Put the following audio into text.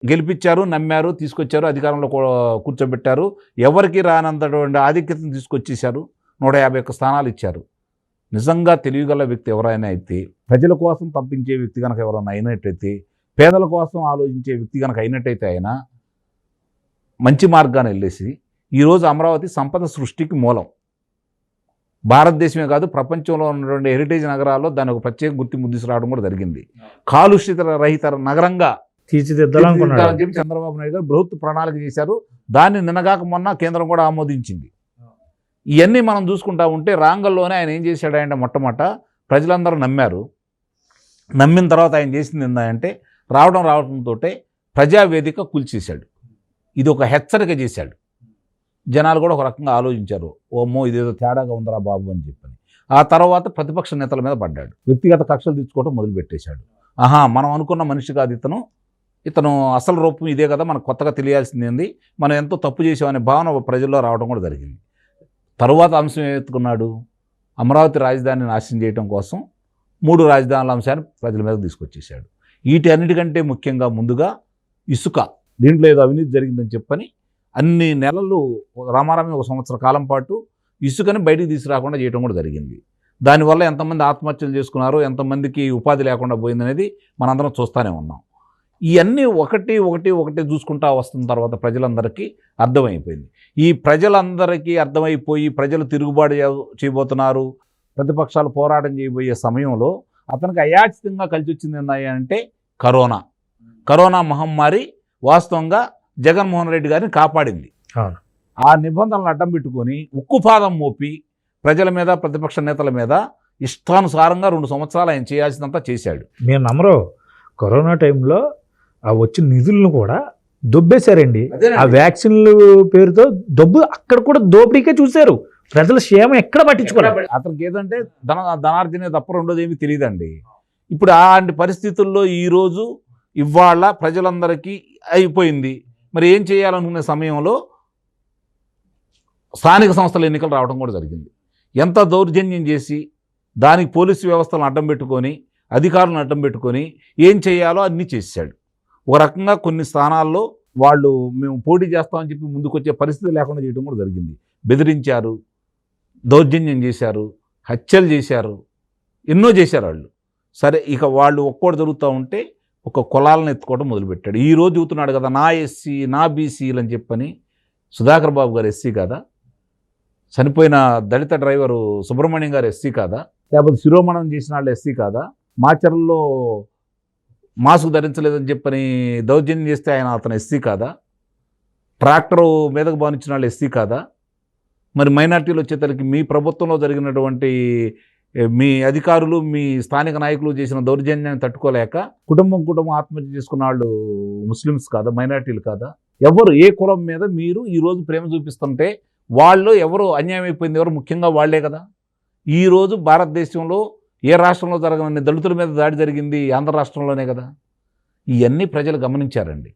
గెలిపించారు, నమ్మారు, తీసుకొచ్చారు, అధికారంలో కూర్చోబెట్టారు. ఎవరికి రానంతటువంటి ఆధిక్యతను తీసుకొచ్చేశారు. 151 స్థానాలు ఇచ్చారు. నిజంగా తెలివిగల వ్యక్తి ఎవరైనా అయితే, ప్రజల కోసం తప్పించే వ్యక్తి కనుక ఎవరైనా అయినట్టయితే, పేదల కోసం ఆలోచించే వ్యక్తి కనుక అయినట్టయితే ఆయన మంచి మార్గాన్ని వెళ్ళేసి ఈరోజు అమరావతి సంపద సృష్టికి మూలం. భారతదేశమే కాదు, ప్రపంచంలో ఉన్నటువంటి హెరిటేజ్ నగరాల్లో దాని ఒక ప్రత్యేక గుర్తింపు తీసుకురావడం కూడా జరిగింది. కాలుష్య రహిత నగరంగా తీర్చిదిద్దాలని చెప్పి చంద్రబాబు నాయుడు గారు బృహత్ ప్రణాళిక చేశారు. దాన్ని నిన్నగాక మొన్న కేంద్రం కూడా ఆమోదించింది. ఇవన్నీ మనం చూసుకుంటా ఉంటే రాంగల్లోనే ఆయన ఏం చేశాడంటే మొట్టమొదట ప్రజలందరూ నమ్మారు. నమ్మిన తర్వాత ఆయన చేసింది ఏంటంటే రావడంతో ప్రజావేదిక కూల్చేశాడు. ఇది ఒక హెచ్చరిక చేశాడు. జనాలు కూడా ఒక రకంగా ఆలోచించారు, ఓమ్మో ఇదేదో తేడాగా ఉందరా బాబు అని చెప్పని. ఆ తర్వాత ప్రతిపక్ష నేతల మీద పడ్డాడు. వ్యక్తిగత కక్షలు తీసుకోవడం మొదలుపెట్టేశాడు. మనం అనుకున్న మనిషి కాదు ఇతను అసలు రూపం ఇదే కదా, మనకు కొత్తగా తెలియాల్సింది, మనం ఎంతో తప్పు చేసామనే భావన ప్రజల్లో రావడం కూడా జరిగింది. తరువాత అంశం ఎత్తుకున్నాడు, అమరావతి రాజధానిని నాశనం చేయడం కోసం 3 రాజధానుల అంశాన్ని ప్రజల మీద తీసుకొచ్చేసాడు. వీటి అన్నిటికంటే ముఖ్యంగా ముందుగా ఇసుక, దీంట్లో ఏదో అవినీతి జరిగిందని చెప్పని అన్ని నెలలు రామారామే 1 సంవత్సర కాలం పాటు ఇసుకని బయటికి తీసుకురాకుండా చేయడం కూడా జరిగింది. దానివల్ల ఎంతమంది ఆత్మహత్యలు చేసుకున్నారో, ఎంతమందికి ఉపాధి లేకుండా పోయిందనేది మనందరం చూస్తూనే ఉన్నాం. ఇవన్నీ ఒకటి చూసుకుంటా వస్తున్న తర్వాత ప్రజలందరికీ అర్థమైపోయింది. ఈ ప్రజలందరికీ అర్థమైపోయి ప్రజలు తిరుగుబాటు చేయబోతున్నారు, ప్రతిపక్షాలు పోరాటం చేయబోయే సమయంలో అతనికి అయాచితంగా కలిసి వచ్చింది ఏంటంటే కరోనా మహమ్మారి వాస్తవంగా జగన్మోహన్ రెడ్డి గారిని కాపాడింది. ఆ నిబంధనలు అడ్డం పెట్టుకొని ఉక్కుపాదం మోపి ప్రజల మీద, ప్రతిపక్ష నేతల మీద ఇష్టానుసారంగా 2 సంవత్సరాలు ఆయన చేయాల్సినంత చేశాడు. మీరు నమ్మరు, కరోనా టైంలో ఆ వచ్చిన నిధులను కూడా దొబ్బేశారండి. ఆ వ్యాక్సిన్ల పేరుతో అక్కడ కూడా దోపిడీకే చూశారు. ప్రజల క్షేమం ఎక్కడ పట్టించుకోలేదు. అతనికి ఏదంటే ధనార్జనే తప్ప రెండోది ఏమీ తెలియదండి. ఇప్పుడు అలాంటి పరిస్థితుల్లో ఈరోజు ఇవాళ ప్రజలందరికీ అయిపోయింది. మరి ఏం చేయాలనుకునే సమయంలో స్థానిక సంస్థల ఎన్నికలు రావడం కూడా జరిగింది. ఎంత దౌర్జన్యం చేసి దానికి పోలీసు వ్యవస్థలను అడ్డం పెట్టుకొని, అధికారులను అడ్డం పెట్టుకొని ఏం చేయాలో అన్నీ చేశాడు. ఒక రకంగా కొన్ని స్థానాల్లో వాళ్ళు మేము పోటీ చేస్తామని చెప్పి ముందుకొచ్చే పరిస్థితి లేకుండా చేయడం కూడా జరిగింది. బెదిరించారు, దౌర్జన్యం చేశారు, హత్యలు చేశారు, ఎన్నో చేశారు వాళ్ళు. సరే, ఇక వాళ్ళు ఒక్కోటి జరుగుతూ ఉంటే ఒక కులాలను ఎత్తుకోవడం మొదలుపెట్టాడు. ఈరోజు చూస్తున్నాడు కదా, నా ఎస్సీ, నా బీసీలు అని చెప్పని. సుధాకర్ బాబు గారు ఎస్సీ కాదా? చనిపోయిన దళిత డ్రైవరు సుబ్రహ్మణ్యం గారు ఎస్సీ కాదా? లేకపోతే శిరోమణం చేసిన వాళ్ళు ఎస్సీ కాదా? మాచర్లలో మాస్క్ ధరించలేదని చెప్పని దౌర్జన్యం చేస్తే అతను ఎస్సీ కాదా? ట్రాక్టరు మీదకు బానిచ్చిన వాళ్ళు ఎస్సీ కాదా? మరి మైనార్టీలు వచ్చేసరికి మీ ప్రభుత్వంలో జరిగినటువంటి మీ అధికారులు, మీ స్థానిక నాయకులు చేసిన దౌర్జన్యాన్ని తట్టుకోలేక కుటుంబం ఆత్మహత్య చేసుకున్న వాళ్ళు ముస్లిమ్స్ కాదా? మైనార్టీలు కాదా? ఎవరు, ఏ కులం మీద మీరు ఈరోజు ప్రేమ చూపిస్తుంటే వాళ్ళు ఎవరు అన్యాయం అయిపోయింది? ఎవరు? ముఖ్యంగా వాళ్లే కదా. ఈరోజు భారతదేశంలో ఏ రాష్ట్రంలో జరగని దళితుల మీద దాడి జరిగింది ఆంధ్ర రాష్ట్రంలోనే కదా. ఇవన్నీ ప్రజలు గమనించారండి.